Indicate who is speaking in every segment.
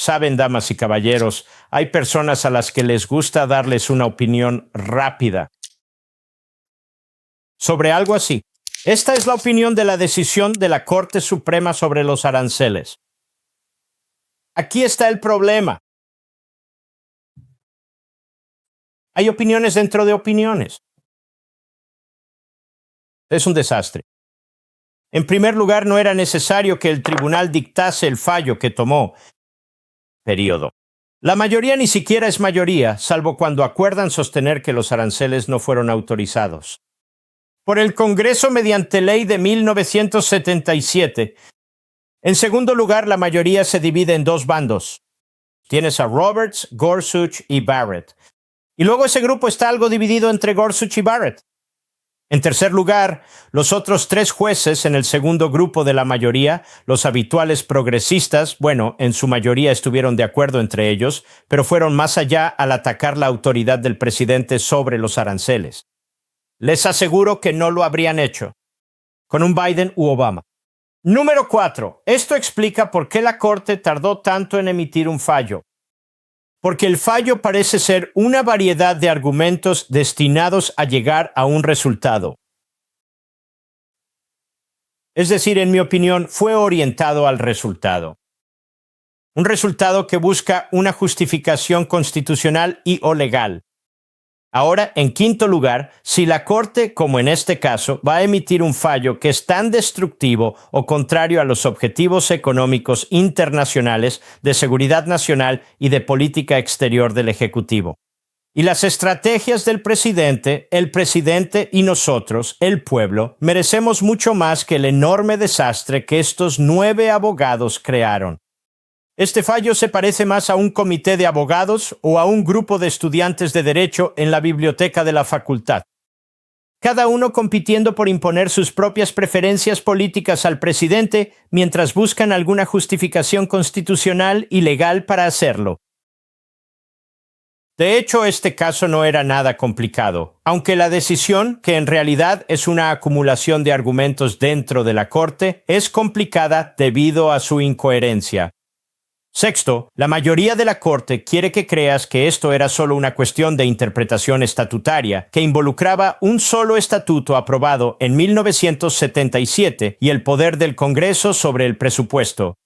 Speaker 1: Saben, damas y caballeros, hay personas a las que les gusta darles una opinión rápida sobre algo así. Esta es la opinión de la decisión de la Corte Suprema sobre los aranceles. Aquí está el problema. Hay opiniones dentro de opiniones. Es un desastre. En primer lugar, no era necesario que el tribunal dictase el fallo que tomó. Periodo. La mayoría ni siquiera es mayoría, salvo cuando acuerdan sostener que los aranceles no fueron autorizados por el Congreso mediante ley de 1977. En segundo lugar, la mayoría se divide en dos bandos. Tienes a Roberts, Gorsuch y Barrett. Y luego ese grupo está algo dividido entre Gorsuch y Barrett. En tercer lugar, los otros tres jueces en el segundo grupo de la mayoría, los habituales progresistas, bueno, en su mayoría estuvieron de acuerdo entre ellos, pero fueron más allá al atacar la autoridad del presidente sobre los aranceles. Les aseguro que no lo habrían hecho con un Biden u Obama. Número 4. Esto explica por qué la Corte tardó tanto en emitir un fallo. Porque el fallo parece ser una variedad de argumentos destinados a llegar a un resultado. Es decir, en mi opinión, fue orientado al resultado. Un resultado que busca una justificación constitucional y o legal. Ahora, en quinto lugar, si la Corte, como en este caso, va a emitir un fallo que es tan destructivo o contrario a los objetivos económicos internacionales, de seguridad nacional y de política exterior del Ejecutivo. Y las estrategias del presidente, el presidente y nosotros, el pueblo, merecemos mucho más que el enorme desastre que estos 9 abogados crearon. Este fallo se parece más a un comité de abogados o a un grupo de estudiantes de derecho en la biblioteca de la facultad. Cada uno compitiendo por imponer sus propias preferencias políticas al presidente mientras buscan alguna justificación constitucional y legal para hacerlo. De hecho, este caso no era nada complicado, aunque la decisión, que en realidad es una acumulación de argumentos dentro de la Corte, es complicada debido a su incoherencia. Sexto, la mayoría de la Corte quiere que creas que esto era solo una cuestión de interpretación estatutaria, que involucraba un solo estatuto aprobado en 1977 y el poder del Congreso sobre el presupuesto.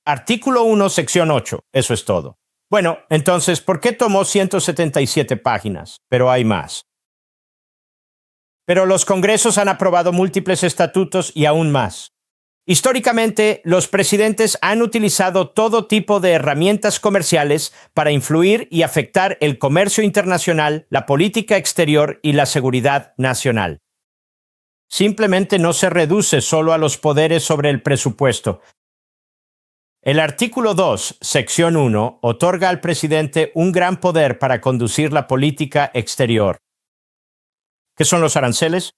Speaker 1: Artículo 1, sección 8. Eso es todo. Bueno, entonces, ¿por qué tomó 177 páginas? Pero hay más. Pero los Congresos han aprobado múltiples estatutos y aún más. Históricamente, los presidentes han utilizado todo tipo de herramientas comerciales para influir y afectar el comercio internacional, la política exterior y la seguridad nacional. Simplemente no se reduce solo a los poderes sobre el presupuesto. El artículo 2, sección 1, otorga al presidente un gran poder para conducir la política exterior. ¿Qué son los aranceles?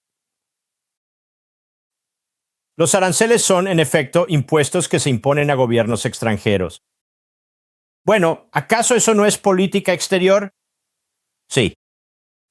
Speaker 1: Los aranceles son, en efecto, impuestos que se imponen a gobiernos extranjeros. Bueno, ¿acaso eso no es política exterior? Sí.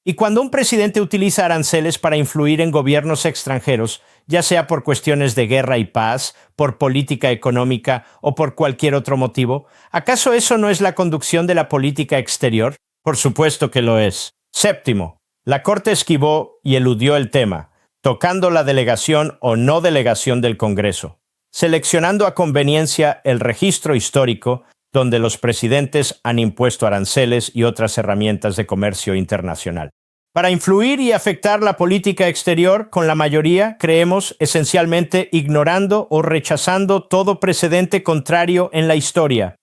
Speaker 1: Y cuando un presidente utiliza aranceles para influir en gobiernos extranjeros, ya sea por cuestiones de guerra y paz, por política económica o por cualquier otro motivo, ¿acaso eso no es la conducción de la política exterior? Por supuesto que lo es. Séptimo, la Corte esquivó y eludió el tema, tocando la delegación o no delegación del Congreso, seleccionando a conveniencia el registro histórico donde los presidentes han impuesto aranceles y otras herramientas de comercio internacional. Para influir y afectar la política exterior, con la mayoría, creemos, esencialmente ignorando o rechazando todo precedente contrario en la historia.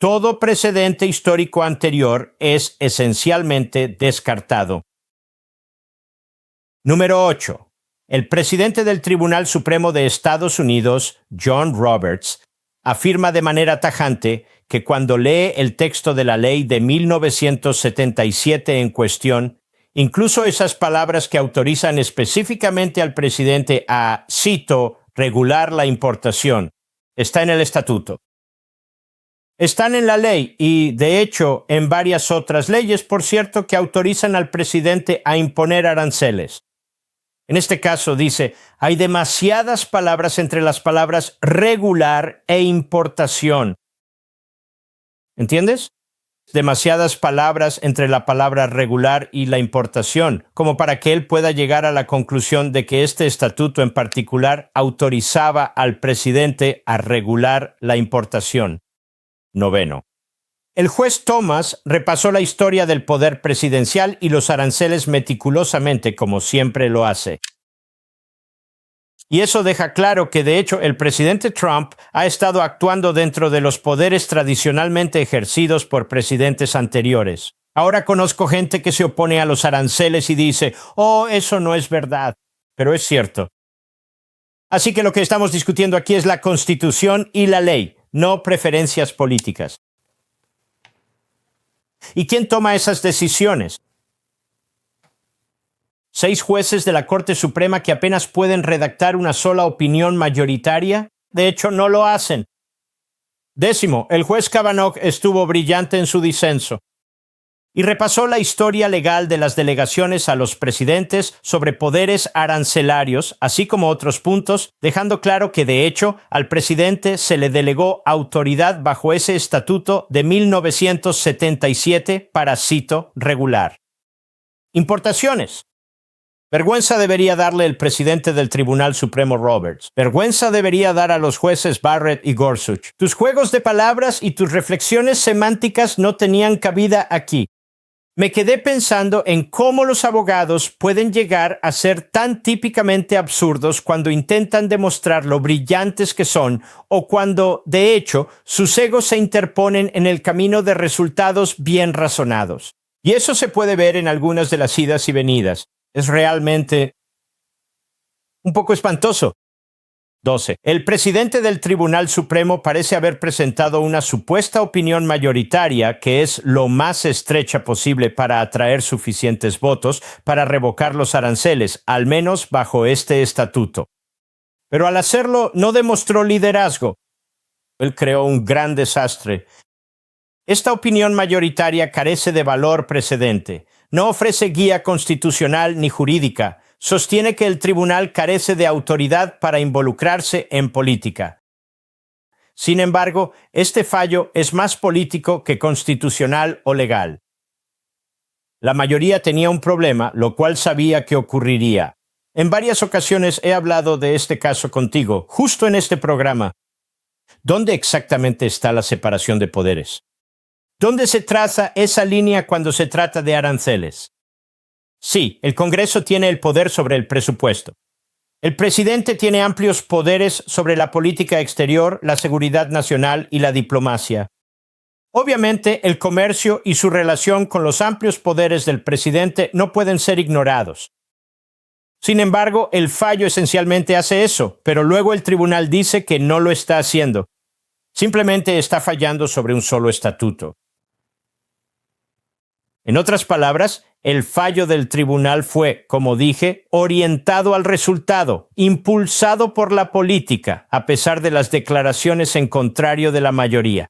Speaker 1: Todo precedente histórico anterior es esencialmente descartado. Número 8. El presidente del Tribunal Supremo de Estados Unidos, John Roberts, afirma de manera tajante que cuando lee el texto de la ley de 1977 en cuestión, incluso esas palabras que autorizan específicamente al presidente a, cito, regular la importación, está en el estatuto. Están en la ley y, de hecho, en varias otras leyes, por cierto, que autorizan al presidente a imponer aranceles. En este caso dice, hay demasiadas palabras entre las palabras regular e importación. ¿Entiendes? Demasiadas palabras entre la palabra regular y la importación, como para que él pueda llegar a la conclusión de que este estatuto en particular autorizaba al presidente a regular la importación. 9. El juez Thomas repasó la historia del poder presidencial y los aranceles meticulosamente, como siempre lo hace. Y eso deja claro que, de hecho, el presidente Trump ha estado actuando dentro de los poderes tradicionalmente ejercidos por presidentes anteriores. Ahora conozco gente que se opone a los aranceles y dice, oh, eso no es verdad, pero es cierto. Así que lo que estamos discutiendo aquí es la Constitución y la ley, no preferencias políticas. ¿Y quién toma esas decisiones? 6 jueces de la Corte Suprema que apenas pueden redactar una sola opinión mayoritaria. De hecho, no lo hacen. 10. El juez Kavanaugh estuvo brillante en su disenso y repasó la historia legal de las delegaciones a los presidentes sobre poderes arancelarios, así como otros puntos, dejando claro que, de hecho, al presidente se le delegó autoridad bajo ese estatuto de 1977 para, cito, regular. Importaciones. Vergüenza debería darle el presidente del Tribunal Supremo Roberts. Vergüenza debería dar a los jueces Barrett y Gorsuch. Tus juegos de palabras y tus reflexiones semánticas no tenían cabida aquí. Me quedé pensando en cómo los abogados pueden llegar a ser tan típicamente absurdos cuando intentan demostrar lo brillantes que son o cuando, de hecho, sus egos se interponen en el camino de resultados bien razonados. Y eso se puede ver en algunas de las idas y venidas. Es realmente un poco espantoso. 12. El presidente del Tribunal Supremo parece haber presentado una supuesta opinión mayoritaria que es lo más estrecha posible para atraer suficientes votos para revocar los aranceles, al menos bajo este estatuto. Pero al hacerlo no demostró liderazgo. Él creó un gran desastre. Esta opinión mayoritaria carece de valor precedente. No ofrece guía constitucional ni jurídica. Sostiene que el tribunal carece de autoridad para involucrarse en política. Sin embargo, este fallo es más político que constitucional o legal. La mayoría tenía un problema, lo cual sabía que ocurriría. En varias ocasiones he hablado de este caso contigo, justo en este programa. ¿Dónde exactamente está la separación de poderes? ¿Dónde se traza esa línea cuando se trata de aranceles? Sí, el Congreso tiene el poder sobre el presupuesto. El presidente tiene amplios poderes sobre la política exterior, la seguridad nacional y la diplomacia. Obviamente, el comercio y su relación con los amplios poderes del presidente no pueden ser ignorados. Sin embargo, el fallo esencialmente hace eso, pero luego el tribunal dice que no lo está haciendo. Simplemente está fallando sobre un solo estatuto. En otras palabras, el fallo del tribunal fue, como dije, orientado al resultado, impulsado por la política, a pesar de las declaraciones en contrario de la mayoría.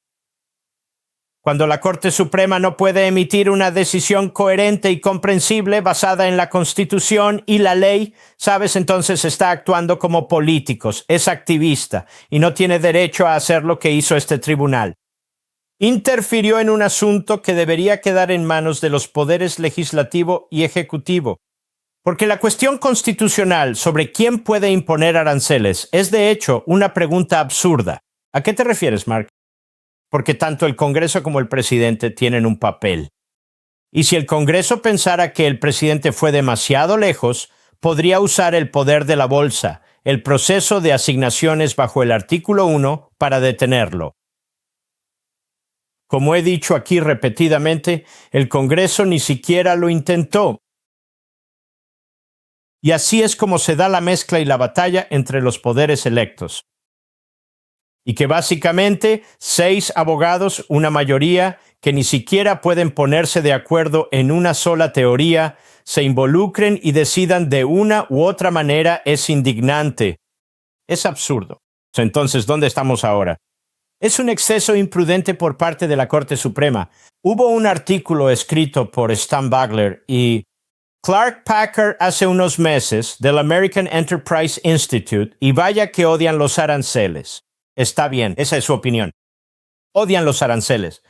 Speaker 1: Cuando la Corte Suprema no puede emitir una decisión coherente y comprensible basada en la Constitución y la ley, sabes, entonces está actuando como políticos, es activista y no tiene derecho a hacer lo que hizo este tribunal. Interfirió en un asunto que debería quedar en manos de los poderes legislativo y ejecutivo. Porque la cuestión constitucional sobre quién puede imponer aranceles es de hecho una pregunta absurda. ¿A qué te refieres, Mark? Porque tanto el Congreso como el presidente tienen un papel. Y si el Congreso pensara que el presidente fue demasiado lejos, podría usar el poder de la bolsa, el proceso de asignaciones bajo el artículo 1, para detenerlo. Como he dicho aquí repetidamente, el Congreso ni siquiera lo intentó. Y así es como se da la mezcla y la batalla entre los poderes electos. Y que básicamente 6 abogados, una mayoría, que ni siquiera pueden ponerse de acuerdo en una sola teoría, se involucren y decidan de una u otra manera es indignante. Es absurdo. Entonces, ¿dónde estamos ahora? Es un exceso imprudente por parte de la Corte Suprema. Hubo un artículo escrito por Stan Bagler y Clark Packer hace unos meses del American Enterprise Institute, y vaya que odian los aranceles. Está bien, esa es su opinión. Odian los aranceles.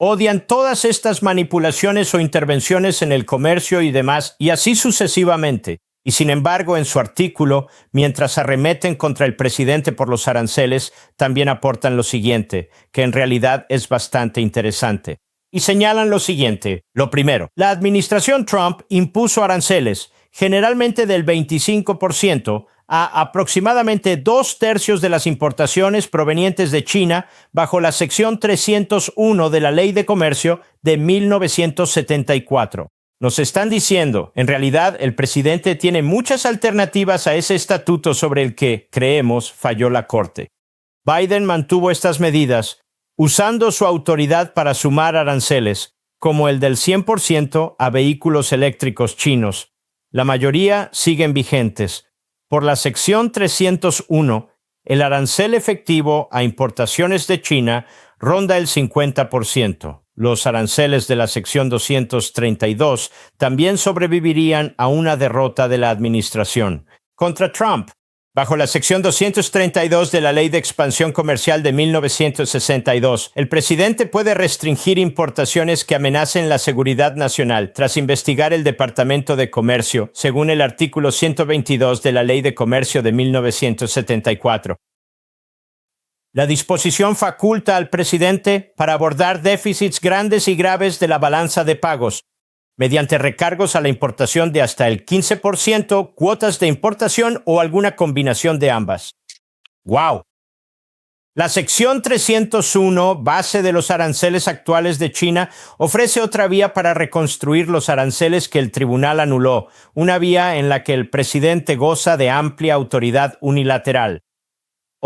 Speaker 1: Odian todas estas manipulaciones o intervenciones en el comercio y demás, y así sucesivamente. Y sin embargo, en su artículo, mientras arremeten contra el presidente por los aranceles, también aportan lo siguiente, que en realidad es bastante interesante. Y señalan lo siguiente. Lo primero, la administración Trump impuso aranceles, generalmente del 25%, a aproximadamente 2/3 de las importaciones provenientes de China bajo la sección 301 de la Ley de Comercio de 1974. Nos están diciendo, en realidad, el presidente tiene muchas alternativas a ese estatuto sobre el que, creemos, falló la Corte. Biden mantuvo estas medidas usando su autoridad para sumar aranceles, como el del 100% a vehículos eléctricos chinos. La mayoría siguen vigentes. Por la sección 301, el arancel efectivo a importaciones de China ronda el 50%. Los aranceles de la sección 232 también sobrevivirían a una derrota de la administración. Contra Trump, bajo la sección 232 de la Ley de Expansión Comercial de 1962, el presidente puede restringir importaciones que amenacen la seguridad nacional tras investigar el Departamento de Comercio, según el artículo 122 de la Ley de Comercio de 1974. La disposición faculta al presidente para abordar déficits grandes y graves de la balanza de pagos, mediante recargos a la importación de hasta el 15%, cuotas de importación o alguna combinación de ambas. ¡Wow! La sección 301, base de los aranceles actuales de China, ofrece otra vía para reconstruir los aranceles que el tribunal anuló, una vía en la que el presidente goza de amplia autoridad unilateral.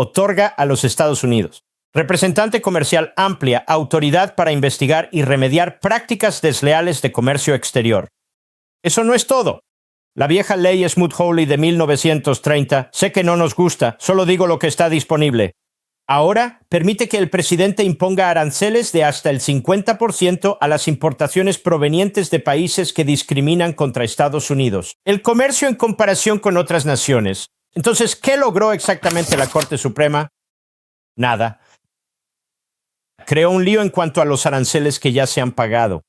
Speaker 1: Otorga a los Estados Unidos, representante comercial amplia, autoridad para investigar y remediar prácticas desleales de comercio exterior. Eso no es todo. La vieja ley Smoot-Hawley de 1930, sé que no nos gusta, solo digo lo que está disponible. Ahora permite que el presidente imponga aranceles de hasta el 50% a las importaciones provenientes de países que discriminan contra Estados Unidos. El comercio en comparación con otras naciones. Entonces, ¿qué logró exactamente la Corte Suprema? Nada. Creó un lío en cuanto a los aranceles que ya se han pagado.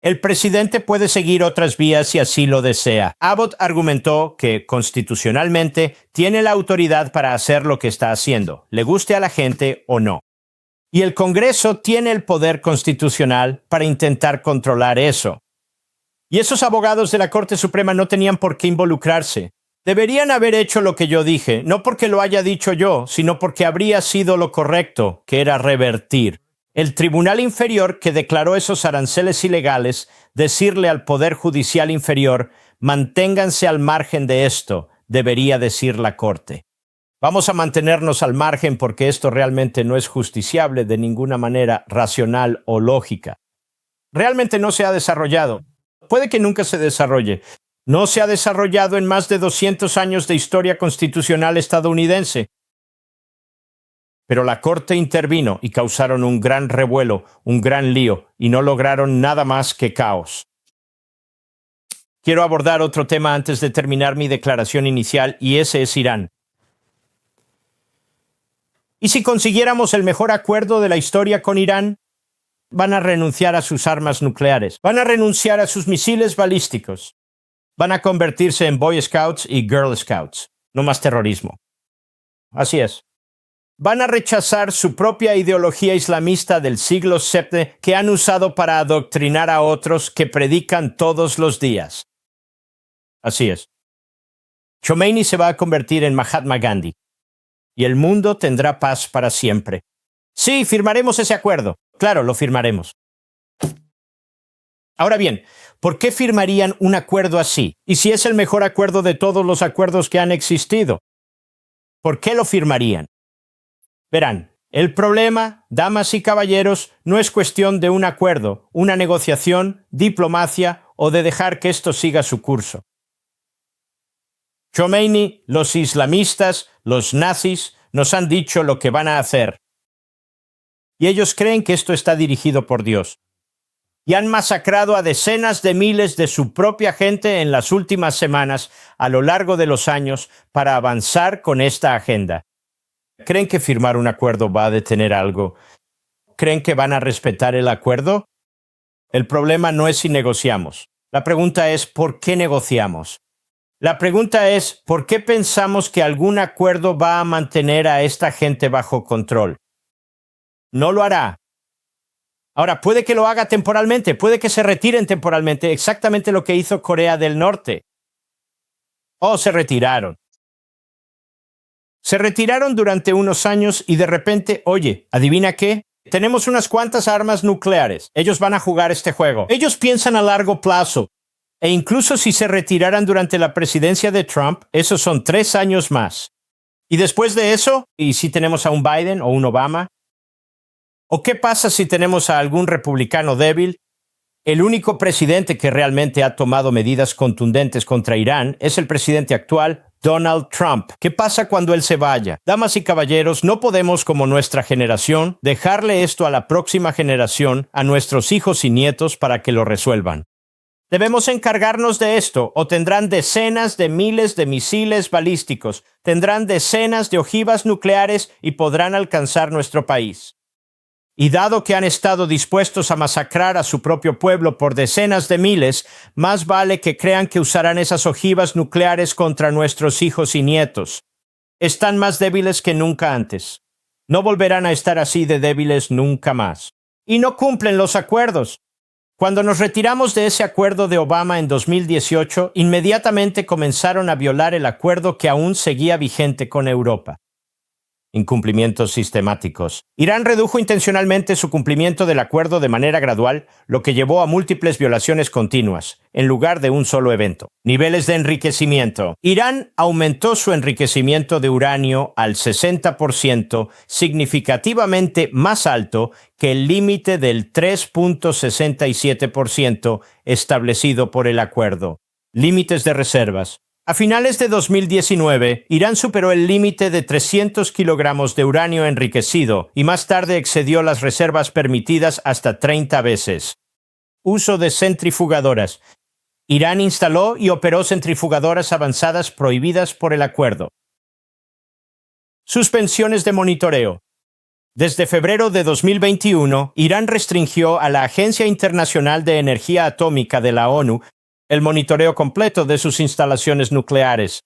Speaker 1: El presidente puede seguir otras vías si así lo desea. Abbott argumentó que, constitucionalmente, tiene la autoridad para hacer lo que está haciendo, le guste a la gente o no. Y el Congreso tiene el poder constitucional para intentar controlar eso. Y esos abogados de la Corte Suprema no tenían por qué involucrarse. Deberían haber hecho lo que yo dije, no porque lo haya dicho yo, sino porque habría sido lo correcto, que era revertir. El tribunal inferior que declaró esos aranceles ilegales, decirle al Poder Judicial inferior, manténganse al margen de esto, debería decir la Corte. Vamos a mantenernos al margen porque esto realmente no es justiciable de ninguna manera racional o lógica. Realmente no se ha desarrollado. Puede que nunca se desarrolle. No se ha desarrollado en más de 200 años de historia constitucional estadounidense. Pero la Corte intervino y causaron un gran revuelo, un gran lío, y no lograron nada más que caos. Quiero abordar otro tema antes de terminar mi declaración inicial, y ese es Irán. ¿Y si consiguiéramos el mejor acuerdo de la historia con Irán? Van a renunciar a sus armas nucleares, van a renunciar a sus misiles balísticos. Van a convertirse en Boy Scouts y Girl Scouts. No más terrorismo. Así es. Van a rechazar su propia ideología islamista del siglo VII que han usado para adoctrinar a otros que predican todos los días. Así es. Khomeini se va a convertir en Mahatma Gandhi. Y el mundo tendrá paz para siempre. Sí, firmaremos ese acuerdo. Claro, lo firmaremos. Ahora bien, ¿por qué firmarían un acuerdo así? Y si es el mejor acuerdo de todos los acuerdos que han existido, ¿por qué lo firmarían? Verán, el problema, damas y caballeros, no es cuestión de un acuerdo, una negociación, diplomacia o de dejar que esto siga su curso. Khomeini, los islamistas, los nazis, nos han dicho lo que van a hacer. Y ellos creen que esto está dirigido por Dios. Y han masacrado a decenas de miles de su propia gente en las últimas semanas a lo largo de los años para avanzar con esta agenda. ¿Creen que firmar un acuerdo va a detener algo? ¿Creen que van a respetar el acuerdo? El problema no es si negociamos. La pregunta es ¿por qué negociamos? La pregunta es ¿por qué pensamos que algún acuerdo va a mantener a esta gente bajo control? No lo hará. Ahora, puede que lo haga temporalmente, puede que se retiren temporalmente, exactamente lo que hizo Corea del Norte. Se retiraron. Se retiraron durante unos años y de repente, oye, ¿adivina qué? Tenemos unas cuantas armas nucleares. Ellos van a jugar este juego. Ellos piensan a largo plazo. E incluso si se retiraran durante la presidencia de Trump, esos son 3 años más. Y después de eso, ¿y si tenemos a un Biden o un Obama? ¿O qué pasa si tenemos a algún republicano débil? El único presidente que realmente ha tomado medidas contundentes contra Irán es el presidente actual, Donald Trump. ¿Qué pasa cuando él se vaya? Damas y caballeros, no podemos, como nuestra generación, dejarle esto a la próxima generación, a nuestros hijos y nietos, para que lo resuelvan. Debemos encargarnos de esto, o tendrán decenas de miles de misiles balísticos, tendrán decenas de ojivas nucleares y podrán alcanzar nuestro país. Y dado que han estado dispuestos a masacrar a su propio pueblo por decenas de miles, más vale que crean que usarán esas ojivas nucleares contra nuestros hijos y nietos. Están más débiles que nunca antes. No volverán a estar así de débiles nunca más. Y no cumplen los acuerdos. Cuando nos retiramos de ese acuerdo de Obama en 2018, inmediatamente comenzaron a violar el acuerdo que aún seguía vigente con Europa. Incumplimientos sistemáticos. Irán redujo intencionalmente su cumplimiento del acuerdo de manera gradual, lo que llevó a múltiples violaciones continuas, en lugar de un solo evento. Niveles de enriquecimiento. Irán aumentó su enriquecimiento de uranio al 60%, significativamente más alto que el límite del 3.67% establecido por el acuerdo. Límites de reservas. A finales de 2019, Irán superó el límite de 300 kilogramos de uranio enriquecido y más tarde excedió las reservas permitidas hasta 30 veces. Uso de centrifugadoras. Irán instaló y operó centrifugadoras avanzadas prohibidas por el acuerdo. Suspensiones de monitoreo. Desde febrero de 2021, Irán restringió a la Agencia Internacional de Energía Atómica de la ONU el monitoreo completo de sus instalaciones nucleares.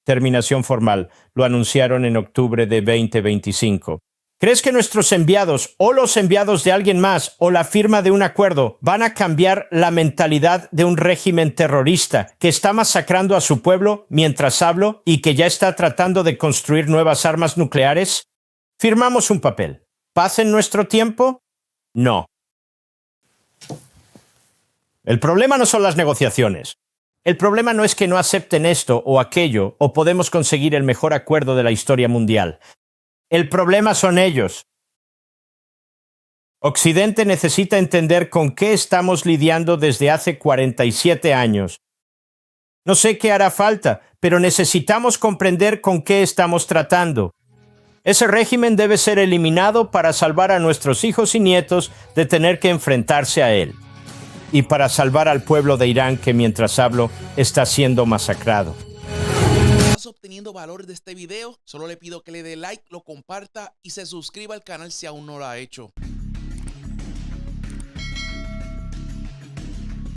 Speaker 1: Terminación formal. Lo anunciaron en octubre de 2025. ¿Crees que nuestros enviados o los enviados de alguien más o la firma de un acuerdo van a cambiar la mentalidad de un régimen terrorista que está masacrando a su pueblo mientras hablo y que ya está tratando de construir nuevas armas nucleares? Firmamos un papel. ¿Paz en nuestro tiempo? No. El problema no son las negociaciones. El problema no es que no acepten esto o aquello o podemos conseguir el mejor acuerdo de la historia mundial. El problema son ellos. Occidente necesita entender con qué estamos lidiando desde hace 47 años. No sé qué hará falta, pero necesitamos comprender con qué estamos tratando. Ese régimen debe ser eliminado para salvar a nuestros hijos y nietos de tener que enfrentarse a él. Y para salvar al pueblo de Irán que mientras hablo está siendo masacrado.
Speaker 2: ¿Estás obteniendo valor de este video? Solo le pido que le dé like, lo comparta y se suscriba al canal si aún no lo ha hecho.